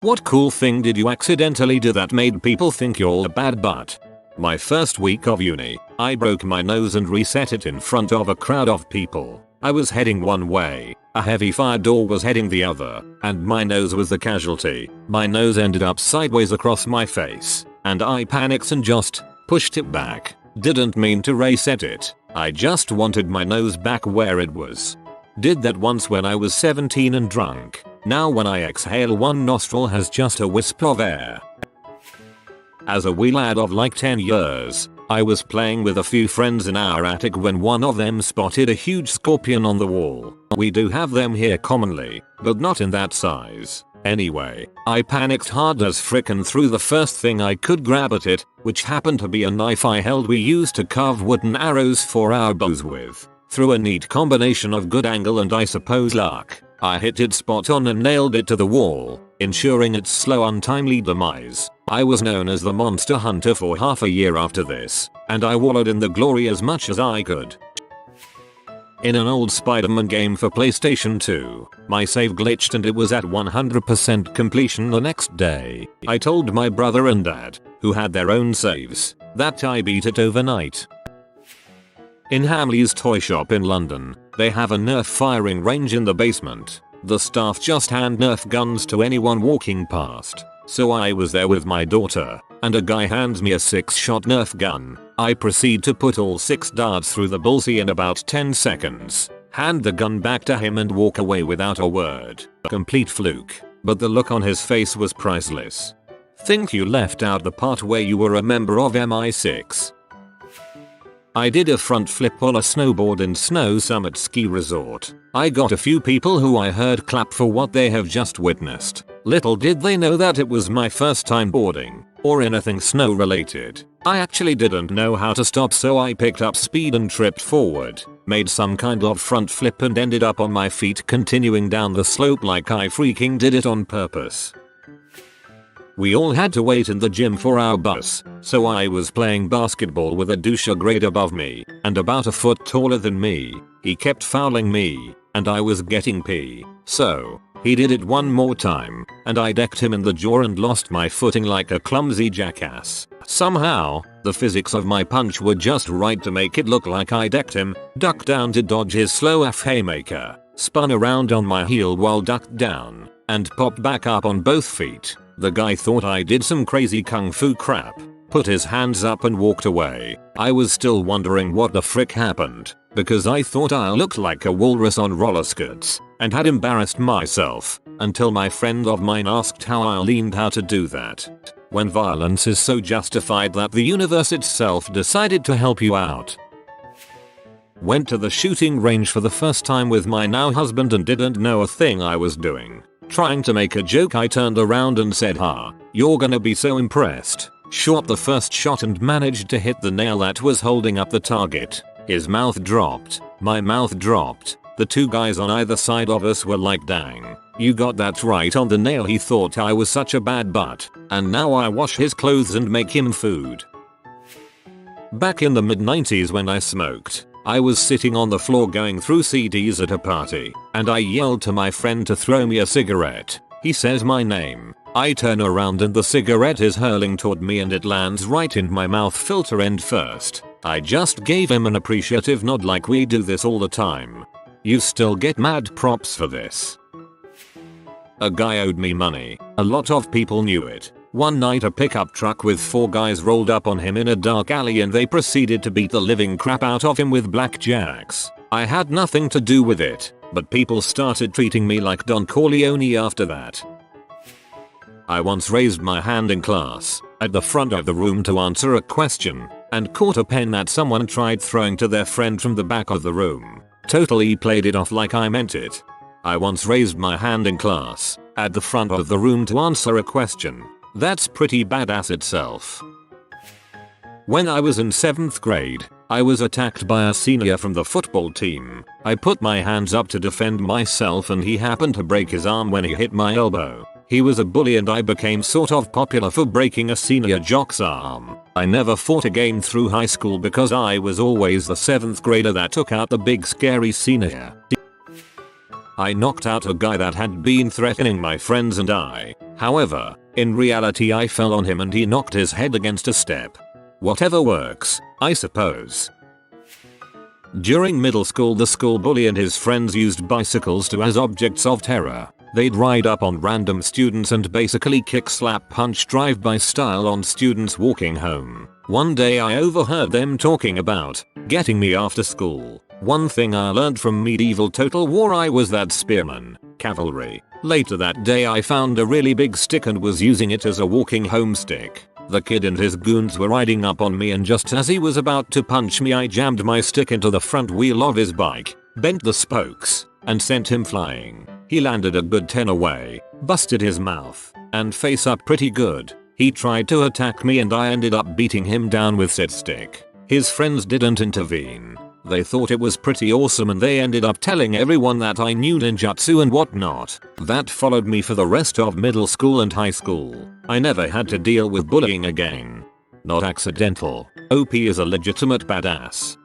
What cool thing did you accidentally do that made people think you're a bad butt? My first week of uni, I broke my nose and reset it in front of a crowd of people. I was heading one way, a heavy fire door was heading the other, and my nose was the casualty. My nose ended up sideways across my face, and I panicked and just pushed it back. Didn't mean to reset it, I just wanted my nose back where it was. Did that once when I was 17 and drunk. Now when I exhale, one nostril has just a wisp of air. As a wee lad of like 10 years, I was playing with a few friends in our attic when one of them spotted a huge scorpion on the wall. We do have them here commonly, but not in that size. Anyway, I panicked hard as frick and threw the first thing I could grab at it, which happened to be a knife I held we used to carve wooden arrows for our bows with. Through a neat combination of good angle and I suppose luck, I hit it spot on and nailed it to the wall, ensuring its slow untimely demise. I was known as the Monster Hunter for half a year after this, and I wallowed in the glory as much as I could. In an old Spider-Man game for PlayStation 2, my save glitched and it was at 100% completion the next day. I told my brother and dad, who had their own saves, that I beat it overnight. In Hamley's toy shop in London, they have a Nerf firing range in the basement. The staff just hand Nerf guns to anyone walking past. So I was there with my daughter, and a guy hands me a 6-shot Nerf gun. I proceed to put all 6 darts through the bullseye in about 10 seconds. Hand the gun back to him and walk away without a word. Complete fluke, but the look on his face was priceless. Think you left out the part where you were a member of MI6. I did a front flip on a snowboard in Snow Summit Ski Resort. I got a few people who I heard clap for what they have just witnessed. Little did they know that it was my first time boarding, or anything snow related. I actually didn't know how to stop, so I picked up speed and tripped forward, made some kind of front flip and ended up on my feet continuing down the slope like I freaking did it on purpose. We all had to wait in the gym for our bus, so I was playing basketball with a douche a grade above me, and about a foot taller than me. He kept fouling me, and I was getting pee. So, he did it one more time, and I decked him in the jaw and lost my footing like a clumsy jackass. Somehow, the physics of my punch were just right to make it look like I decked him, ducked down to dodge his slow F haymaker, spun around on my heel while ducked down, and popped back up on both feet. The guy thought I did some crazy kung fu crap, put his hands up and walked away. I was still wondering what the frick happened, because I thought I looked like a walrus on roller skirts, and had embarrassed myself, until my friend of mine asked how I learned how to do that. When violence is so justified that the universe itself decided to help you out. Went to the shooting range for the first time with my now husband and didn't know a thing I was doing. Trying to make a joke, I turned around and said, "Ha, you're gonna be so impressed." Shot the first shot and managed to hit the nail that was holding up the target. His mouth dropped, my mouth dropped. The two guys on either side of us were like, "Dang, you got that right on the nail." He thought I was such a bad butt, and now I wash his clothes and make him food. Back in the mid-90s when I smoked, I was sitting on the floor going through CDs at a party, and I yelled to my friend to throw me a cigarette. He says my name. I turn around and the cigarette is hurling toward me and it lands right in my mouth filter end first. I just gave him an appreciative nod like we do this all the time. You still get mad props for this. A guy owed me money. A lot of people knew it. One night a pickup truck with 4 guys rolled up on him in a dark alley and they proceeded to beat the living crap out of him with blackjacks. I had nothing to do with it, but people started treating me like Don Corleone after that. I once raised my hand in class, at the front of the room to answer a question, and caught a pen that someone tried throwing to their friend from the back of the room. Totally played it off like I meant it. I once raised my hand in class, at the front of the room to answer a question. That's pretty badass itself. When I was in 7th grade, I was attacked by a senior from the football team. I put my hands up to defend myself and he happened to break his arm when he hit my elbow. He was a bully and I became sort of popular for breaking a senior jock's arm. I never fought again through high school because I was always the 7th grader that took out the big scary senior. I knocked out a guy that had been threatening my friends and I. However, in reality I fell on him and he knocked his head against a step. Whatever works, I suppose. During middle school, the school bully and his friends used bicycles as objects of terror. They'd ride up on random students and basically kick, slap, punch, drive-by style on students walking home. One day I overheard them talking about getting me after school. One thing I learned from medieval Total War I was that spearman, cavalry. Later that day I found a really big stick and was using it as a walking home stick. The kid and his goons were riding up on me and just as he was about to punch me I jammed my stick into the front wheel of his bike, bent the spokes, and sent him flying. He landed a good 10 away, busted his mouth and face up pretty good. He tried to attack me and I ended up beating him down with said stick. His friends didn't intervene. They thought it was pretty awesome and they ended up telling everyone that I knew ninjutsu and whatnot. That followed me for the rest of middle school and high school. I never had to deal with bullying again. Not accidental. OP is a legitimate badass.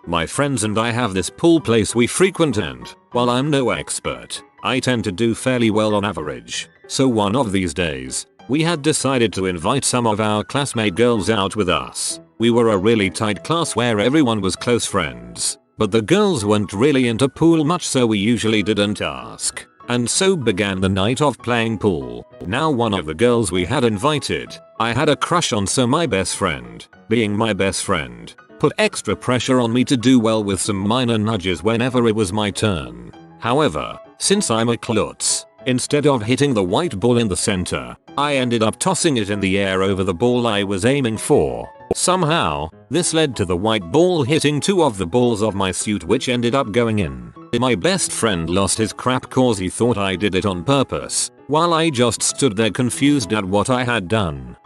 My friends and I have this pool place we frequent and, while I'm no expert, I tend to do fairly well on average. So one of these days, we had decided to invite some of our classmate girls out with us. We were a really tight class where everyone was close friends, but the girls weren't really into pool much so we usually didn't ask. And so began the night of playing pool. Now one of the girls we had invited, I had a crush on, so my best friend, being my best friend, put extra pressure on me to do well with some minor nudges whenever it was my turn. However, since I'm a klutz, instead of hitting the white ball in the center, I ended up tossing it in the air over the ball I was aiming for. Somehow, this led to the white ball hitting two of the balls of my suit which ended up going in. My best friend lost his crap cause he thought I did it on purpose, while I just stood there confused at what I had done.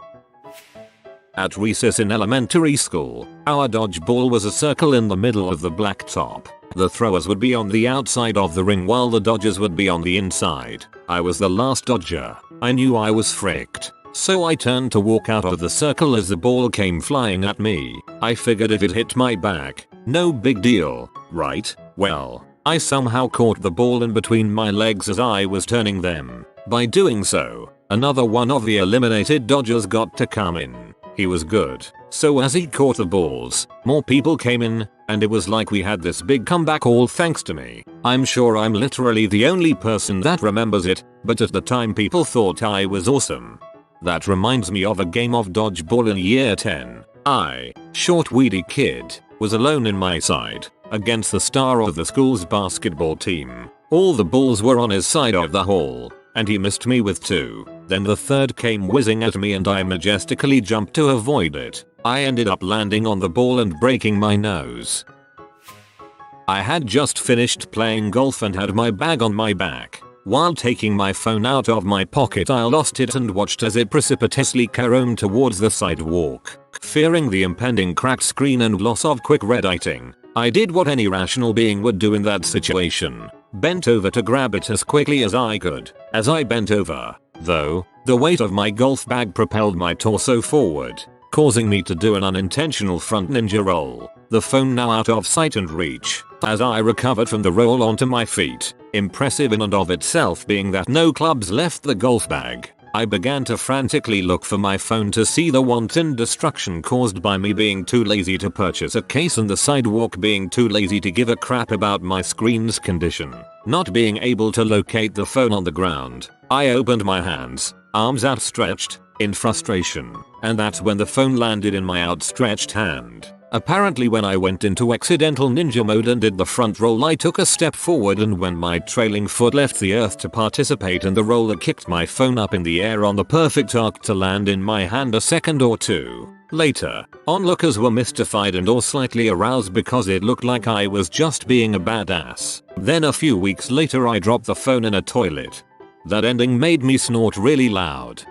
At recess in elementary school, our dodgeball was a circle in the middle of the blacktop. The throwers would be on the outside of the ring while the dodgers would be on the inside. I was the last dodger. I knew I was fricked. So I turned to walk out of the circle as the ball came flying at me. I figured if it hit my back, no big deal, right? Well, I somehow caught the ball in between my legs as I was turning them. By doing so, another one of the eliminated dodgers got to come in. He was good. So as he caught the balls, more people came in, and it was like we had this big comeback all thanks to me. I'm sure I'm literally the only person that remembers it, but at the time people thought I was awesome. That reminds me of a game of dodgeball in year 10. I, short weedy kid, was alone in my side, against the star of the school's basketball team. All the balls were on his side of the hall, and he missed me with two. Then the third came whizzing at me and I majestically jumped to avoid it. I ended up landing on the ball and breaking my nose. I had just finished playing golf and had my bag on my back. While taking my phone out of my pocket I lost it and watched as it precipitously caromed towards the sidewalk. Fearing the impending cracked screen and loss of quick rediting, I did what any rational being would do in that situation. Bent over to grab it as quickly as I could. As I bent over, though, the weight of my golf bag propelled my torso forward, causing me to do an unintentional front ninja roll, the phone now out of sight and reach. As I recovered from the roll onto my feet, impressive in and of itself being that no clubs left the golf bag, I began to frantically look for my phone to see the wanton destruction caused by me being too lazy to purchase a case and the sidewalk being too lazy to give a crap about my screen's condition. Not being able to locate the phone on the ground, I opened my hands, arms outstretched, in frustration, and that's when the phone landed in my outstretched hand. Apparently when I went into accidental ninja mode and did the front roll I took a step forward, and when my trailing foot left the earth to participate in the roll I kicked my phone up in the air on the perfect arc to land in my hand a second or two. Later, onlookers were mystified and or slightly aroused because it looked like I was just being a badass. Then a few weeks later I dropped the phone in a toilet. That ending made me snort really loud.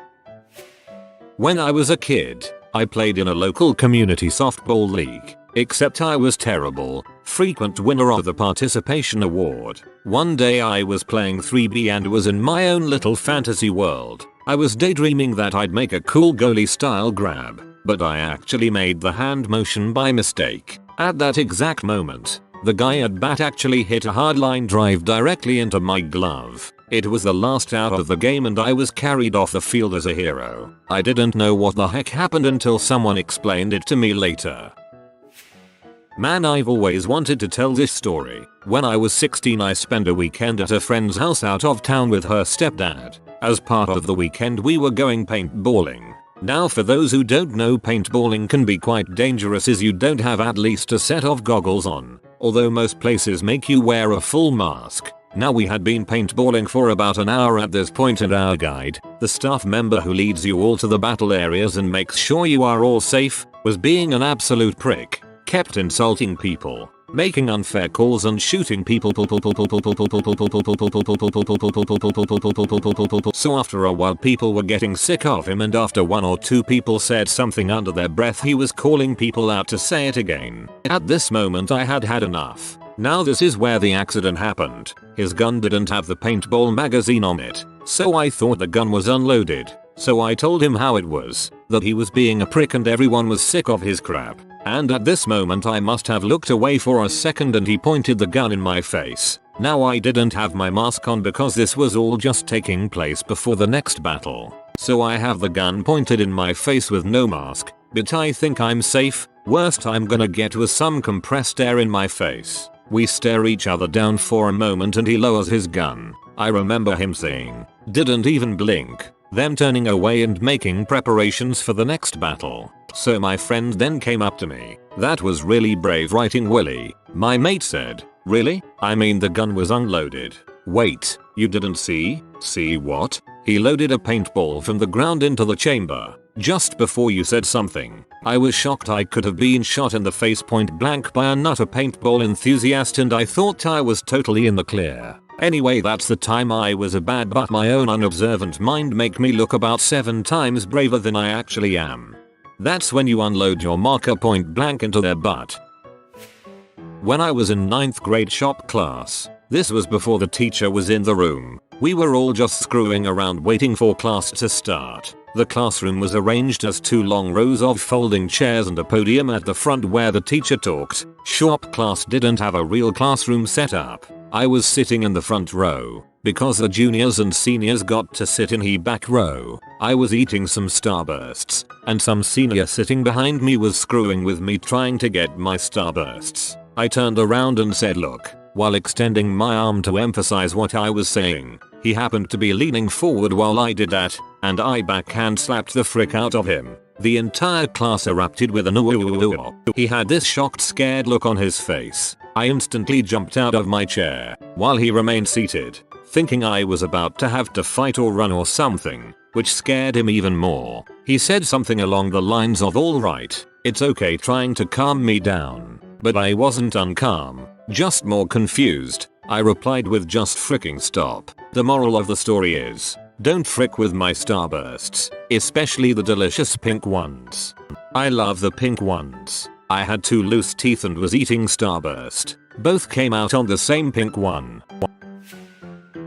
When I was a kid, I played in a local community softball league, except I was terrible, frequent winner of the participation award. One day I was playing 3B and was in my own little fantasy world. I was daydreaming that I'd make a cool goalie style grab, but I actually made the hand motion by mistake. At that exact moment, The guy at bat actually hit a hardline drive directly into my glove. It was the last out of the game and I was carried off the field as a hero. I didn't know what the heck happened until someone explained it to me later. Man, I've always wanted to tell this story. When I was 16, I spent a weekend at a friend's house out of town with her stepdad. As part of the weekend we were going paintballing. Now for those who don't know, paintballing can be quite dangerous as you don't have at least a set of goggles on, although most places make you wear a full mask. Now we had been paintballing for about an hour at this point and our guide, the staff member who leads you all to the battle areas and makes sure you are all safe, was being an absolute prick. Kept insulting people, making unfair calls and shooting people. So after a while people were getting sick of him and after one or two people said something under their breath he was calling people out to say it again. At this moment I had had enough. Now this is where the accident happened. His gun didn't have the paintball magazine on it, so I thought the gun was unloaded. So I told him how it was, that he was being a prick and everyone was sick of his crap. And at this moment I must have looked away for a second and he pointed the gun in my face. Now I didn't have my mask on because this was all just taking place before the next battle. So I have the gun pointed in my face with no mask, but I think I'm safe. Worst I'm gonna get was some compressed air in my face. We stare each other down for a moment and he lowers his gun. I remember him saying, "Didn't even blink," them turning away and making preparations for the next battle. So my friend then came up to me. "That was really brave writing, Willie." My mate said, "Really? I mean the gun was unloaded." "Wait, you didn't see?" "See what?" "He loaded a paintball from the ground into the chamber just before you said something." I was shocked. I could have been shot in the face point blank by a nutter paintball enthusiast and I thought I was totally in the clear. Anyway, that's the time I was a bad but my own unobservant mind make me look about 7 times braver than I actually am. That's when you unload your marker point blank into their butt. When I was in 9th grade shop class, this was before the teacher was in the room, we were all just screwing around waiting for class to start. The classroom was arranged as 2 long rows of folding chairs and a podium at the front where the teacher talked. Shop class didn't have a real classroom set up. I was sitting in the front row, because the juniors and seniors got to sit in the back row. I was eating some Starbursts, and some senior sitting behind me was screwing with me trying to get my Starbursts. I turned around and said look, while extending my arm to emphasize what I was saying. He happened to be leaning forward while I did that, and I backhand slapped the frick out of him. The entire class erupted with an ooh. He had this shocked, scared look on his face. I instantly jumped out of my chair, while he remained seated, thinking I was about to have to fight or run or something, which scared him even more. He said something along the lines of "Alright, it's okay," trying to calm me down. But I wasn't uncalm, just more confused. I replied with "Just fricking stop." The moral of the story is, don't frick with my Starbursts, especially the delicious pink ones. I love the pink ones. I had 2 loose teeth and was eating Starburst. Both came out on the same pink one.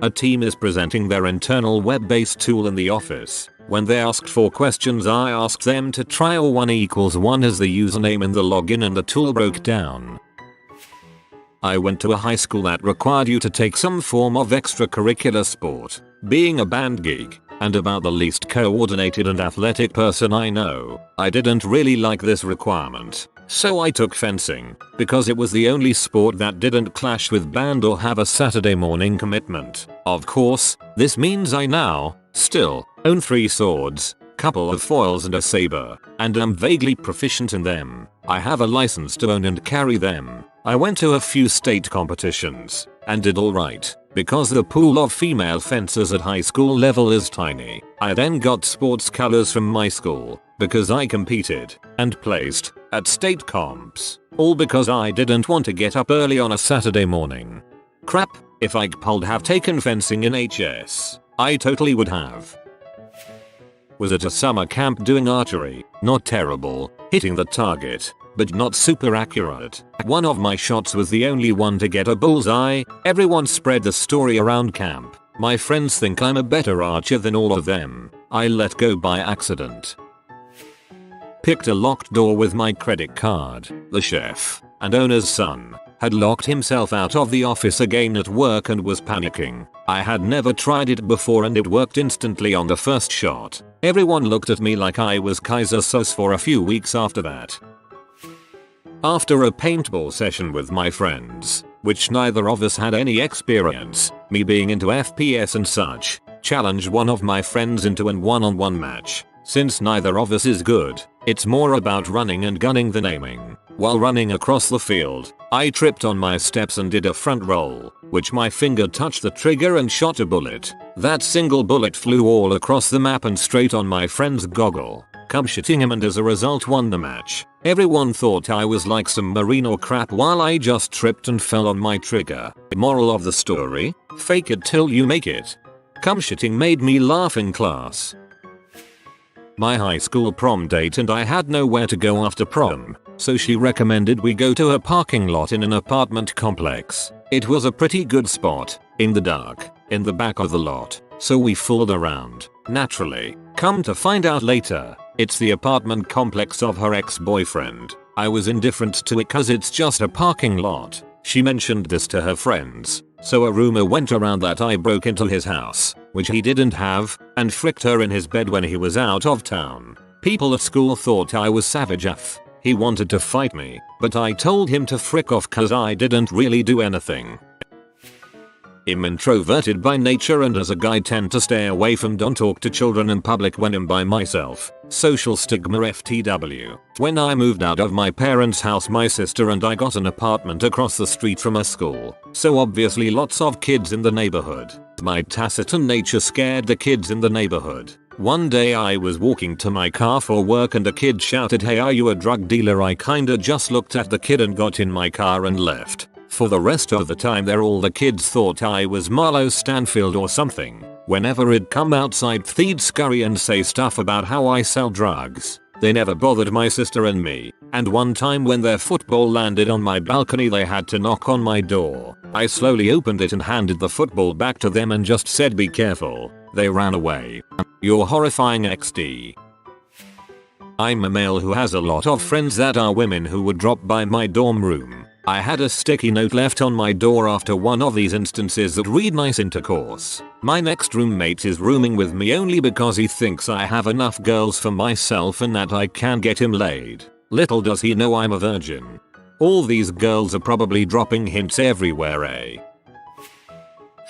A team is presenting their internal web-based tool in the office. When they asked for questions, I asked them to try all 1=1 as the username and the login, and the tool broke down. I went to a high school that required you to take some form of extracurricular sport, being a band geek, and about the least coordinated and athletic person I know. I didn't really like this requirement, so I took fencing, because it was the only sport that didn't clash with band or have a Saturday morning commitment. Of course, this means I now, still, own 3 swords, couple of foils and a saber, and am vaguely proficient in them. I have a license to own and carry them. I went to a few state competitions, and did alright, because the pool of female fencers at high school level is tiny. I then got sports colors from my school, because I competed, and placed, at state comps, all because I didn't want to get up early on a Saturday morning. Crap, if I could have taken fencing in HS, I totally would have. Was at a summer camp doing archery, not terrible, hitting the target, but not super accurate. One of my shots was the only one to get a bullseye. Everyone spread the story around camp. My friends think I'm a better archer than all of them. I let go by accident. Picked a locked door with my credit card. The chef and owner's son had locked himself out of the office again at work and was panicking. I had never tried it before and it worked instantly on the first shot. Everyone looked at me like I was Kaiser Sus for a few weeks after that. After a paintball session with my friends, which neither of us had any experience, me being into FPS and such, challenged one of my friends into an one-on-one match. Since neither of us is good, it's more about running and gunning than aiming. While running across the field, I tripped on my steps and did a front roll, which my finger touched the trigger and shot a bullet. That single bullet flew all across the map and straight on my friend's goggle, shitting him, and as a result won the match. Everyone thought I was like some marine crap while I just tripped and fell on my trigger. Moral of the story? Fake it till you make it. Shitting made me laugh in class. My high school prom date and I had nowhere to go after prom, so she recommended we go to a parking lot in an apartment complex. It was a pretty good spot, in the dark, in the back of the lot, so we fooled around. Naturally, come to find out later, it's the apartment complex of her ex-boyfriend. I was indifferent to it cause it's just a parking lot. She mentioned this to her friends, so a rumor went around that I broke into his house, which he didn't have, and fricked her in his bed when he was out of town. People at school thought I was savage AF. He wanted to fight me, but I told him to frick off cause I didn't really do anything. I'm introverted by nature and as a guy tend to stay away from don't talk to children in public when I'm by myself. Social stigma FTW. When I moved out of my parents' house, my sister and I got an apartment across the street from a school, so obviously lots of kids in the neighborhood. My taciturn nature scared the kids in the neighborhood. One day I was walking to my car for work and a kid shouted, "Hey, are you a drug dealer?" I kinda just looked at the kid and got in my car and left. For the rest of the time there all the kids thought I was Marlo Stanfield or something. Whenever I'd come outside they'd scurry and say stuff about how I sell drugs. They never bothered my sister and me, and one time when their football landed on my balcony they had to knock on my door. I slowly opened it and handed the football back to them and just said, "Be careful." They ran away. You're horrifying XD. I'm a male who has a lot of friends that are women who would drop by my dorm room. I had a sticky note left on my door after one of these instances that read, "Nice intercourse. My next roommate is rooming with me only because he thinks I have enough girls for myself and that I can get him laid. Little does he know I'm a virgin." All these girls are probably dropping hints everywhere, eh?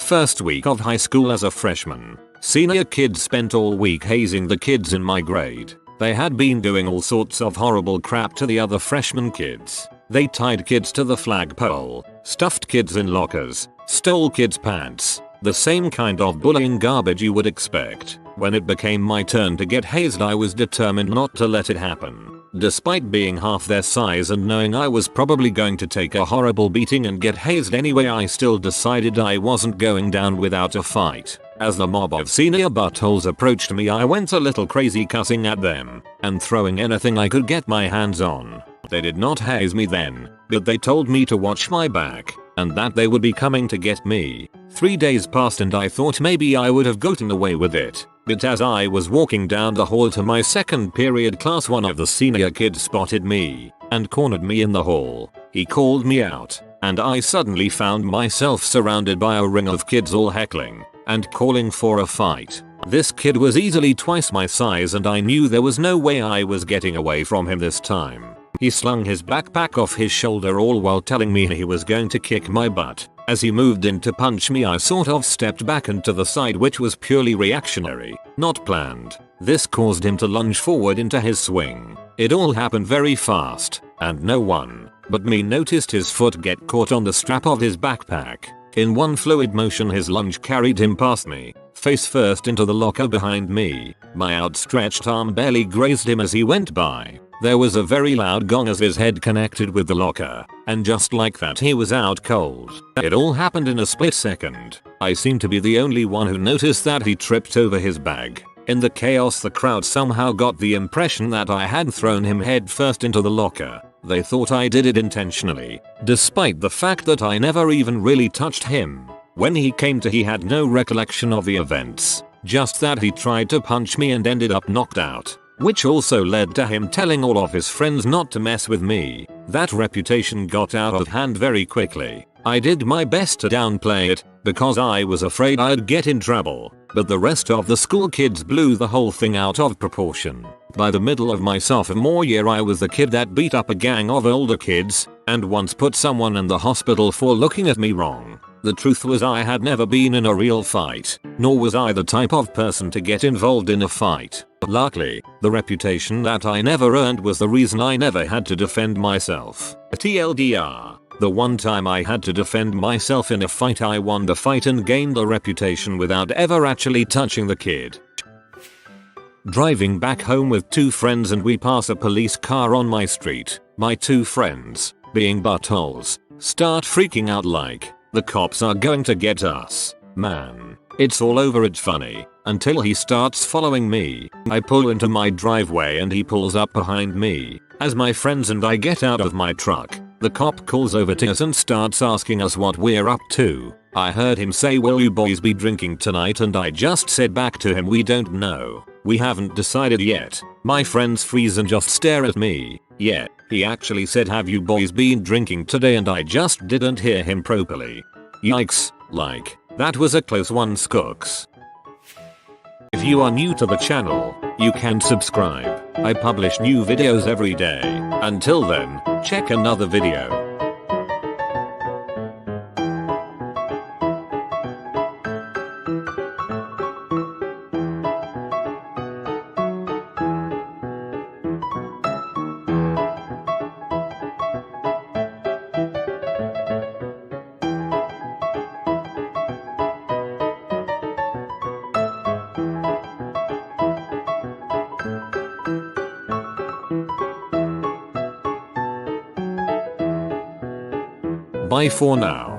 First week of high school as a freshman. Senior kids spent all week hazing the kids in my grade. They had been doing all sorts of horrible crap to the other freshman kids. They tied kids to the flagpole, stuffed kids in lockers, stole kids' pants, the same kind of bullying garbage you would expect. When it became my turn to get hazed, I was determined not to let it happen. Despite being half their size and knowing I was probably going to take a horrible beating and get hazed anyway, I still decided I wasn't going down without a fight. As the mob of senior buttholes approached me, I went a little crazy, cussing at them and throwing anything I could get my hands on. They did not haze me then, but they told me to watch my back and that they would be coming to get me. 3 days passed and I thought maybe I would have gotten away with it. But as I was walking down the hall to my second period class, one of the senior kids spotted me and cornered me in the hall. He called me out, and I suddenly found myself surrounded by a ring of kids all heckling and calling for a fight. This kid was easily twice my size and I knew there was no way I was getting away from him this time. He slung his backpack off his shoulder all while telling me he was going to kick my butt. As he moved in to punch me, I sort of stepped back and to the side, which was purely reactionary, not planned. This caused him to lunge forward into his swing. It all happened very fast, and no one but me noticed his foot get caught on the strap of his backpack. In one fluid motion his lunge carried him past me, face first into the locker behind me. My outstretched arm barely grazed him as he went by. There was a very loud gong as his head connected with the locker, and just like that he was out cold. It all happened in a split second. I seemed to be the only one who noticed that he tripped over his bag. In the chaos, the crowd somehow got the impression that I had thrown him head first into the locker. They thought I did it intentionally, despite the fact that I never even really touched him. When he came to, he had no recollection of the events, just that he tried to punch me and ended up knocked out. which also led to him telling all of his friends not to mess with me. That reputation got out of hand very quickly. I did my best to downplay it because I was afraid I'd get in trouble, but the rest of the school kids blew the whole thing out of proportion. By the middle of my sophomore year I was the kid that beat up a gang of older kids and once put someone in the hospital for looking at me wrong. The truth was I had never been in a real fight, nor was I the type of person to get involved in a fight. Luckily, the reputation that I never earned was the reason I never had to defend myself. TLDR, the one time I had to defend myself in a fight I won the fight and gained the reputation without ever actually touching the kid. Driving back home with two friends and we pass a police car on my street. My two friends, being buttholes, start freaking out like, the cops are going to get us. Man, it's all over it funny, until he starts following me. I pull into my driveway and he pulls up behind me. As my friends and I get out of my truck, the cop calls over to us and starts asking us what we're up to. I heard him say, "Will you boys be drinking tonight?" and I just said back to him, "We don't know. We haven't decided yet." My friends freeze and just stare at me. Yeah, he actually said, "Have you boys been drinking today?" and I just didn't hear him properly. Yikes, like, that was a close one, Skooks. If you are new to the channel, you can subscribe. I publish new videos every day. Until then, check another video. Bye for now.